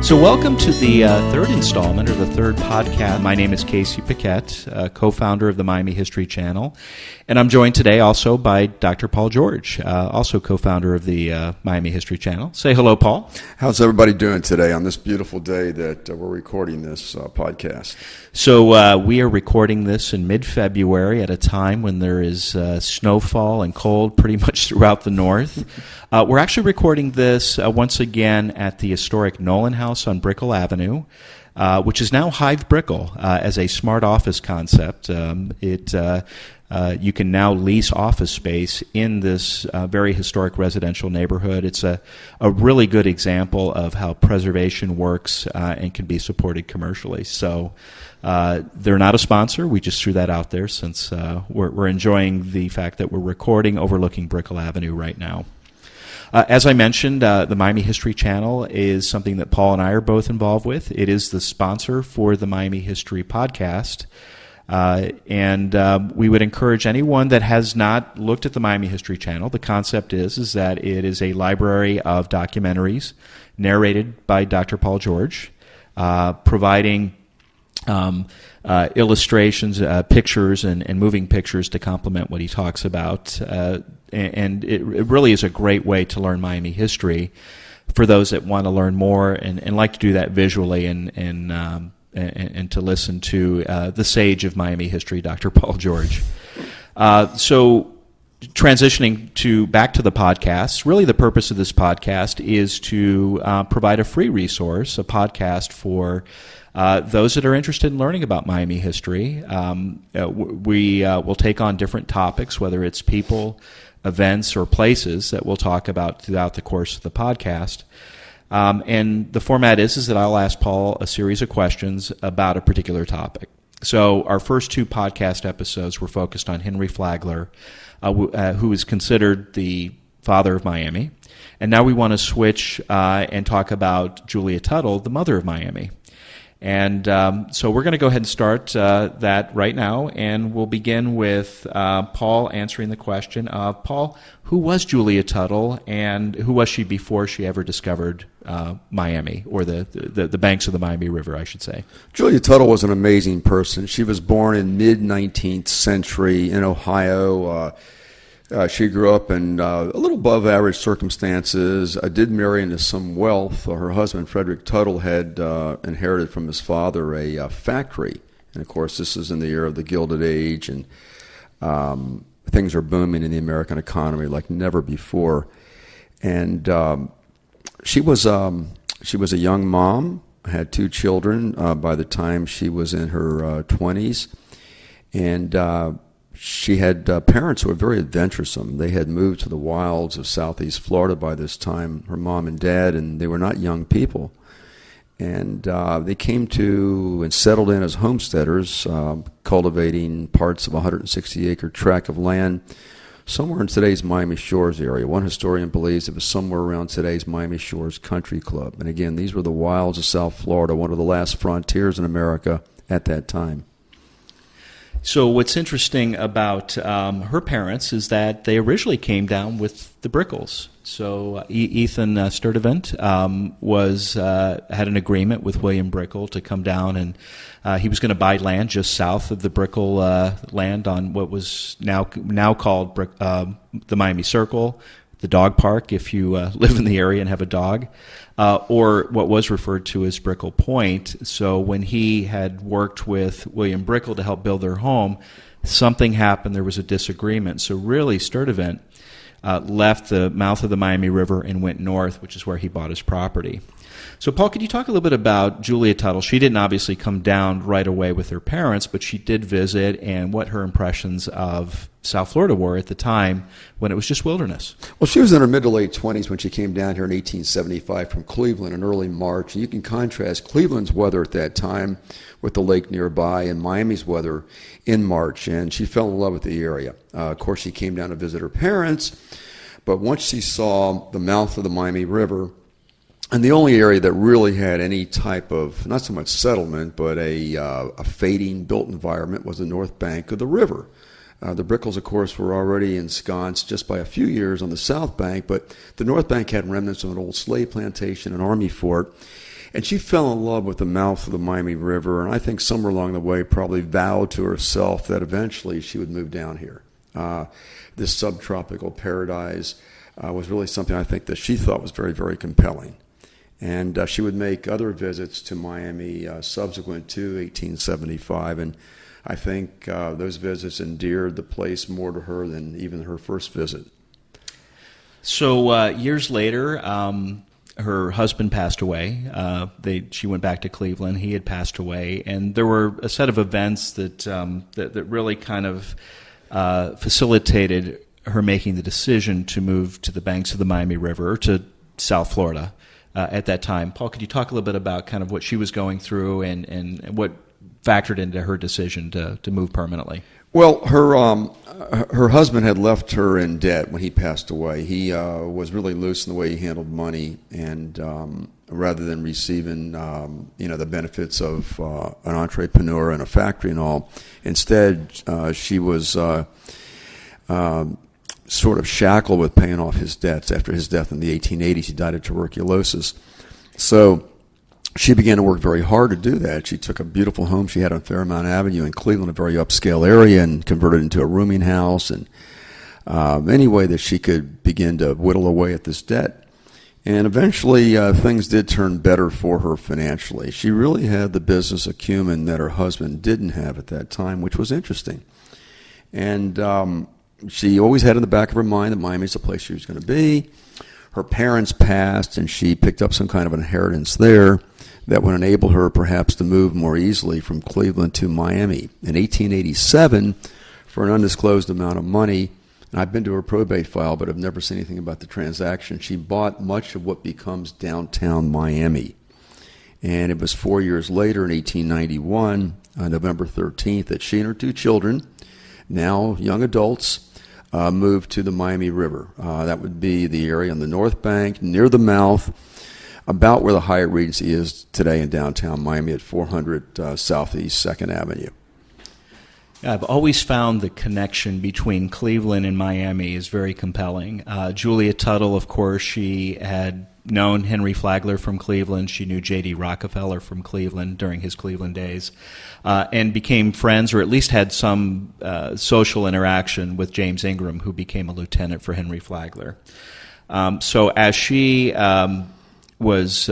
So welcome to the third installment, or the third podcast. My name is Casey Paquette, co-founder of the Miami History Channel, and I'm joined today also by Dr. Paul George, also co-founder of the Miami History Channel. Say hello, Paul. How's everybody doing today on this beautiful day that we're recording this podcast? So we are recording this in mid-February at a time when there is snowfall and cold pretty much throughout the north. We're actually recording this once again at the historic Nolan House on Brickell Avenue, which is now Hive Brickell as a smart office concept. You can now lease office space in this very historic residential neighborhood. It's a really good example of how preservation works and can be supported commercially. So they're not a sponsor. We just threw that out there since we're enjoying the fact that we're recording overlooking Brickell Avenue right now. As I mentioned, the Miami History Channel is something that Paul and I are both involved with. It is the sponsor for the Miami History podcast. And we would encourage anyone that has not looked at the Miami History Channel. The concept is that it is a library of documentaries narrated by Dr. Paul George, providing illustrations, pictures, and moving pictures to complement what he talks about. And it really is a great way to learn Miami history for those that want to learn more and like to do that visually and to listen to the sage of Miami history, Dr. Paul George. So transitioning back to the podcast, really the purpose of this podcast is to provide a free resource, a podcast for those that are interested in learning about Miami history. We will take on different topics, whether it's people, events, or places that we'll talk about throughout the course of the podcast. And the format is that I'll ask Paul a series of questions about a particular topic. So our first two podcast episodes were focused on Henry Flagler, who is considered the father of Miami. And now we want to switch and talk about Julia Tuttle, the mother of Miami. And so we're going to go ahead and start that right now, and we'll begin with Paul answering the question of, Paul, who was Julia Tuttle, and who was she before she ever discovered Miami, or the banks of the Miami River, I should say? Julia Tuttle was an amazing person. She was born in mid-19th century in Ohio. She grew up in a little above average circumstances. Did marry into some wealth. Her husband, Frederick Tuttle, had inherited from his father a factory. And of course, this is in the era of the Gilded Age, and things are booming in the American economy like never before. And she was a young mom, had two children by the time she was in her 20s. And she had parents who were very adventuresome. They had moved to the wilds of southeast Florida by this time, her mom and dad, and they were not young people. And they came to and settled in as homesteaders, cultivating parts of a 160-acre tract of land somewhere in today's Miami Shores area. One historian believes it was somewhere around today's Miami Shores Country Club. And again, these were the wilds of South Florida, one of the last frontiers in America at that time. So what's interesting about her parents is that they originally came down with the Brickells. So Ethan Sturdivant had an agreement with William Brickell to come down, and he was going to buy land just south of the Brickell land on what was now called the Miami Circle, the dog park if you live in the area and have a dog, or what was referred to as Brickell Point. So when he had worked with William Brickell to help build their home, something happened. There was a disagreement. So really, Sturdivant left the mouth of the Miami River and went north, which is where he bought his property. So, Paul, could you talk a little bit about Julia Tuttle? She didn't obviously come down right away with her parents, but she did visit, and what her impressions of South Florida were at the time when it was just wilderness. Well, she was in her mid to late 20s when she came down here in 1875 from Cleveland in early March. And you can contrast Cleveland's weather at that time with the lake nearby and Miami's weather in March. And she fell in love with the area. Of course, she came down to visit her parents. But once she saw the mouth of the Miami River, and the only area that really had any type of, not so much settlement, but a fading built environment was the north bank of the river. The Brickells, of course, were already ensconced just by a few years on the south bank, but the north bank had remnants of an old slave plantation, an army fort, and she fell in love with the mouth of the Miami River, and I think somewhere along the way probably vowed to herself that eventually she would move down here. This subtropical paradise was really something I think that she thought was very, very compelling. And she would make other visits to Miami subsequent to 1875, and I think those visits endeared the place more to her than even her first visit. So years later, her husband passed away. She went back to Cleveland. He had passed away, and there were a set of events that really kind of facilitated her making the decision to move to the banks of the Miami River, to South Florida at that time. Paul, could you talk a little bit about kind of what she was going through and what factored into her decision to move permanently? Well, her husband had left her in debt when he passed away. He was really loose in the way he handled money, and rather than receiving the benefits of an entrepreneur and a factory and all, instead she was sort of shackled with paying off his debts. After his death in the 1880s, he died of tuberculosis. So she began to work very hard to do that. She took a beautiful home she had on Fairmount Avenue in Cleveland, a very upscale area, and converted it into a rooming house, and any way that she could begin to whittle away at this debt. And eventually things did turn better for her financially. She really had the business acumen that her husband didn't have at that time, which was interesting. And she always had in the back of her mind that Miami's the place she was going to be. Her parents passed, and she picked up some kind of inheritance there that would enable her perhaps to move more easily from Cleveland to Miami. In 1887, for an undisclosed amount of money, and I've been to her probate file, but I've never seen anything about the transaction, she bought much of what becomes downtown Miami. And it was 4 years later, in 1891, on November 13th, that she and her two children, now young adults, moved to the Miami River. That would be the area on the north bank, near the mouth, about where the Hyatt Regency is today in downtown Miami at 400 Southeast 2nd Avenue. I've always found the connection between Cleveland and Miami is very compelling. Julia Tuttle, of course, she had known Henry Flagler from Cleveland. She knew J.D. Rockefeller from Cleveland during his Cleveland days, and became friends, or at least had some social interaction with James Ingram, who became a lieutenant for Henry Flagler. So as she was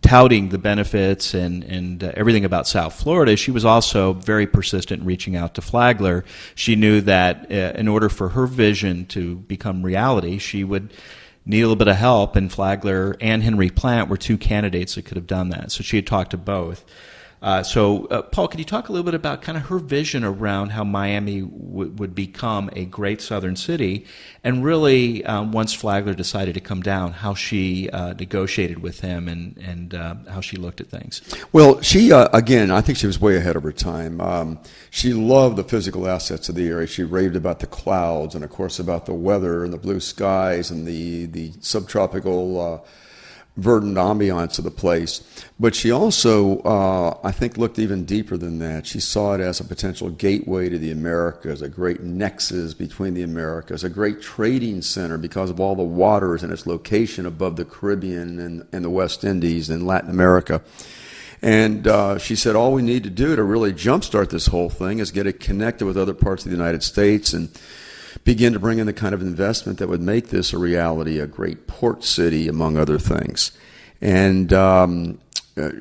touting the benefits and everything about South Florida, she was also very persistent in reaching out to Flagler. She knew that in order for her vision to become reality, she would need a little bit of help, and Flagler and Henry Plant were two candidates that could have done that. So she had talked to both. Paul, could you talk a little bit about kind of her vision around how Miami would become a great southern city, and really, once Flagler decided to come down, how she negotiated with him and how she looked at things? Well, she, again, I think she was way ahead of her time. She loved the physical assets of the area. She raved about the clouds and, of course, about the weather and the blue skies and the subtropical verdant ambiance of the place. But she also, I think, looked even deeper than that. She saw it as a potential gateway to the Americas, a great nexus between the Americas, a great trading center because of all the waters and its location above the Caribbean and the West Indies and Latin America. And she said, all we need to do to really jumpstart this whole thing is get it connected with other parts of the United States and begin to bring in the kind of investment that would make this a reality, a great port city, among other things. And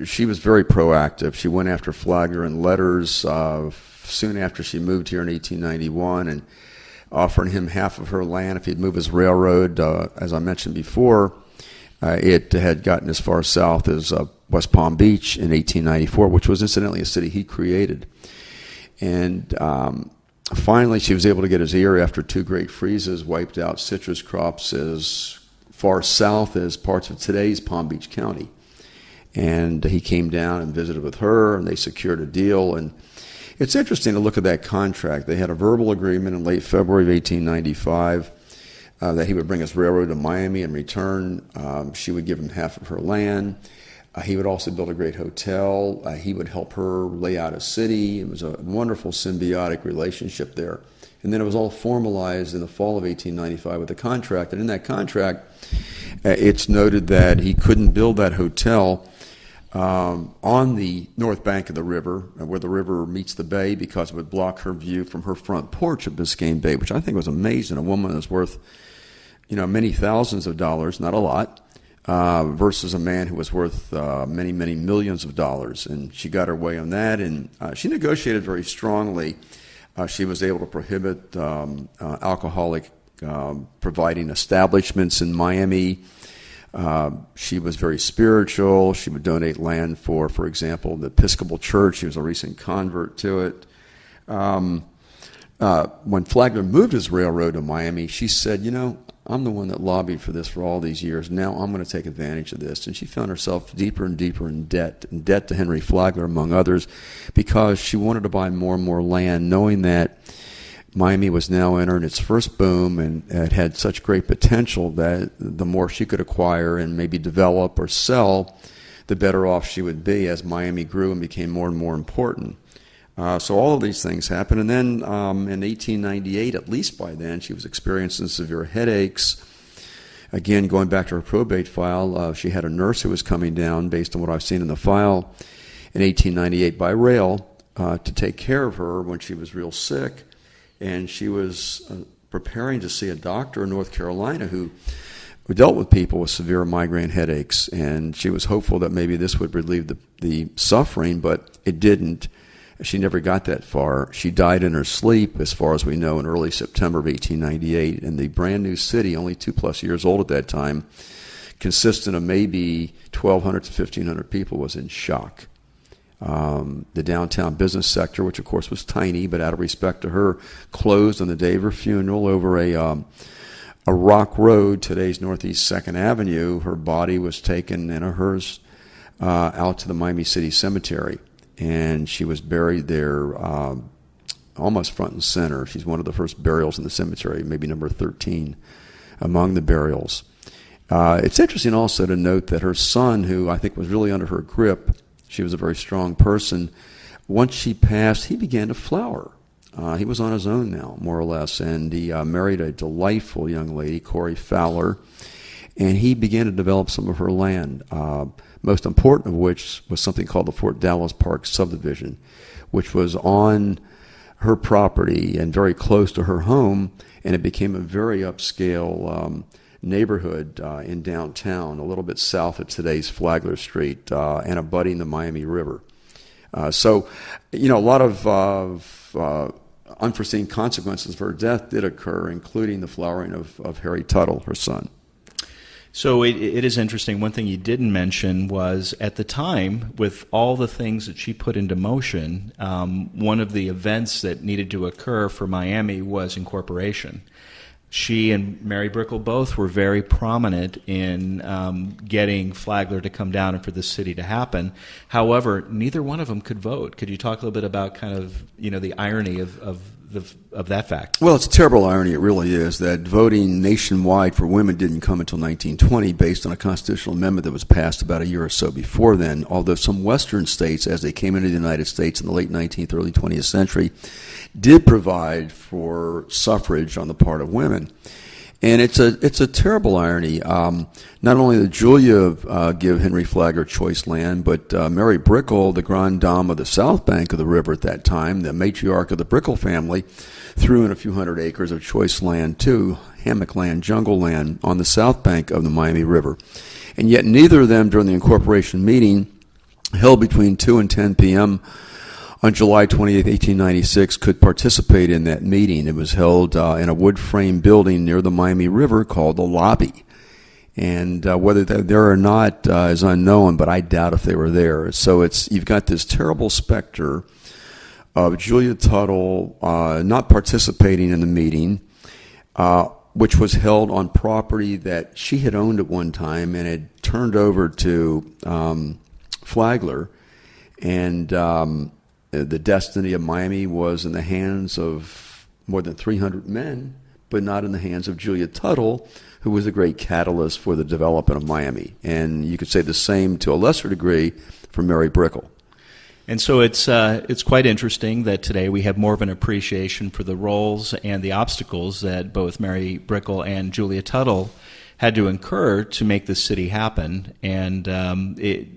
she was very proactive. She went after Flagler in letters soon after she moved here in 1891 and offering him half of her land if he'd move his railroad. As I mentioned before, it had gotten as far south as West Palm Beach in 1894, which was incidentally a city he created. And finally, she was able to get his ear after two great freezes wiped out citrus crops as far south as parts of today's Palm Beach County. And he came down and visited with her, and they secured a deal. And it's interesting to look at that contract. They had a verbal agreement in late February of 1895 that he would bring his railroad to Miami. In return, she would give him half of her land. He would also build a great hotel. He would help her lay out a city. It was a wonderful symbiotic relationship there. And then it was all formalized in the fall of 1895 with a contract. And in that contract, it's noted that he couldn't build that hotel on the north bank of the river, where the river meets the bay, because it would block her view from her front porch of Biscayne Bay, which I think was amazing. A woman that's worth, many thousands of dollars, not a lot, versus a man who was worth many, many millions of dollars. And she got her way on that, and she negotiated very strongly. She was able to prohibit alcoholic providing establishments in Miami. She was very spiritual. She would donate land for example, the Episcopal Church. She was a recent convert to it. When Flagler moved his railroad to Miami, she said, I'm the one that lobbied for this for all these years. Now I'm going to take advantage of this. And she found herself deeper and deeper in debt to Henry Flagler, among others, because she wanted to buy more and more land, knowing that Miami was now entering its first boom, and it had such great potential that the more she could acquire and maybe develop or sell, the better off she would be as Miami grew and became more and more important. So all of these things happened. And then in 1898, at least by then, she was experiencing severe headaches. Again, going back to her probate file, she had a nurse who was coming down, based on what I've seen in the file, in 1898 by rail to take care of her when she was real sick. And she was preparing to see a doctor in North Carolina who dealt with people with severe migraine headaches. And she was hopeful that maybe this would relieve the suffering, but it didn't. She never got that far. She died in her sleep, as far as we know, in early September of 1898. And the brand new city, only 2+ years old at that time, consisting of maybe 1,200 to 1,500 people, was in shock. The downtown business sector, which of course was tiny, but out of respect to her, closed on the day of her funeral over a rock road, today's Northeast 2nd Avenue. Her body was taken in a hearse out to the Miami City Cemetery. And she was buried there almost front and center. She's one of the first burials in the cemetery, maybe number 13 among the burials. It's interesting also to note that her son, who I think was really under her grip, she was a very strong person, once she passed, he began to flower. He was on his own now, more or less, and he married a delightful young lady, Corey Fowler, and he began to develop some of her land. Most important of which was something called the Fort Dallas Park subdivision, which was on her property and very close to her home, and it became a very upscale neighborhood in downtown, a little bit south of today's Flagler Street, and abutting the Miami River. So, a lot of unforeseen consequences of her death did occur, including the flowering of Harry Tuttle, her son. So it is interesting. One thing you didn't mention was, at the time, with all the things that she put into motion, one of the events that needed to occur for Miami was incorporation. She and Mary Brickell both were very prominent in getting Flagler to come down and for this city to happen. However, neither one of them could vote. Could you talk a little bit about kind of, the irony of that fact? Well, it's a terrible irony, it really is, that voting nationwide for women didn't come until 1920 based on a constitutional amendment that was passed about a year or so before then, although some Western states, as they came into the United States in the late 19th, early 20th century, did provide for suffrage on the part of women. And it's a terrible irony. Not only did Julia give Henry Flagler choice land, but Mary Brickell, the grande dame of the south bank of the river at that time, the matriarch of the Brickell family, threw in a few hundred acres of choice land too, hammock land, jungle land, on the south bank of the Miami River. And yet neither of them, during the incorporation meeting held between 2 and 10 p.m., on July 28, 1896, could participate in that meeting. It was held in a wood frame building near the Miami River called the Lobby. And whether they're there or not is unknown, but I doubt if they were there. So you've got this terrible specter of Julia Tuttle not participating in the meeting, which was held on property that she had owned at one time and had turned over to Flagler. And the destiny of Miami was in the hands of more than 300 men, but not in the hands of Julia Tuttle, who was a great catalyst for the development of Miami. And you could say the same to a lesser degree for Mary Brickell. And so it's quite interesting that today we have more of an appreciation for the roles and the obstacles that both Mary Brickell and Julia Tuttle had to incur to make this city happen. And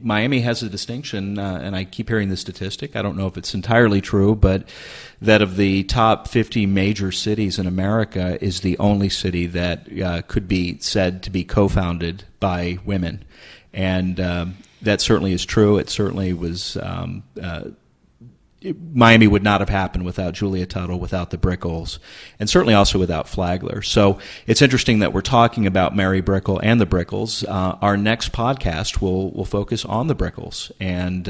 Miami has a distinction, and I keep hearing the statistic, I don't know if it's entirely true, but that of the top 50 major cities in America is the only city that could be said to be co-founded by women. And that certainly is true. It certainly was. Miami would not have happened without Julia Tuttle, without the Brickells, and certainly also without Flagler. So it's interesting that we're talking about Mary Brickell and the Brickells. Our next podcast will focus on the Brickells, and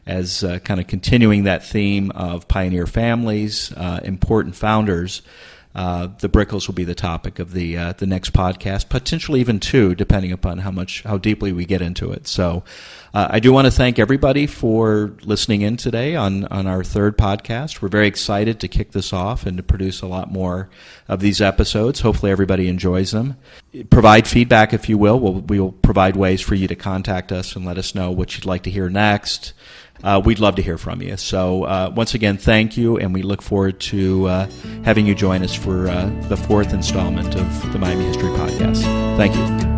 as kind of continuing that theme of pioneer families, important founders. The Brickells will be the topic of the next podcast, potentially even two, depending upon how deeply we get into it. So I do want to thank everybody for listening in today on our third podcast. We're very excited to kick this off and to produce a lot more of these episodes. Hopefully everybody enjoys them. Provide feedback, if you will. We'll provide ways for you to contact us and let us know what you'd like to hear next. We'd love to hear from you. So once again, thank you, and we look forward to having you join us for the fourth installment of the Miami History Podcast. Thank you.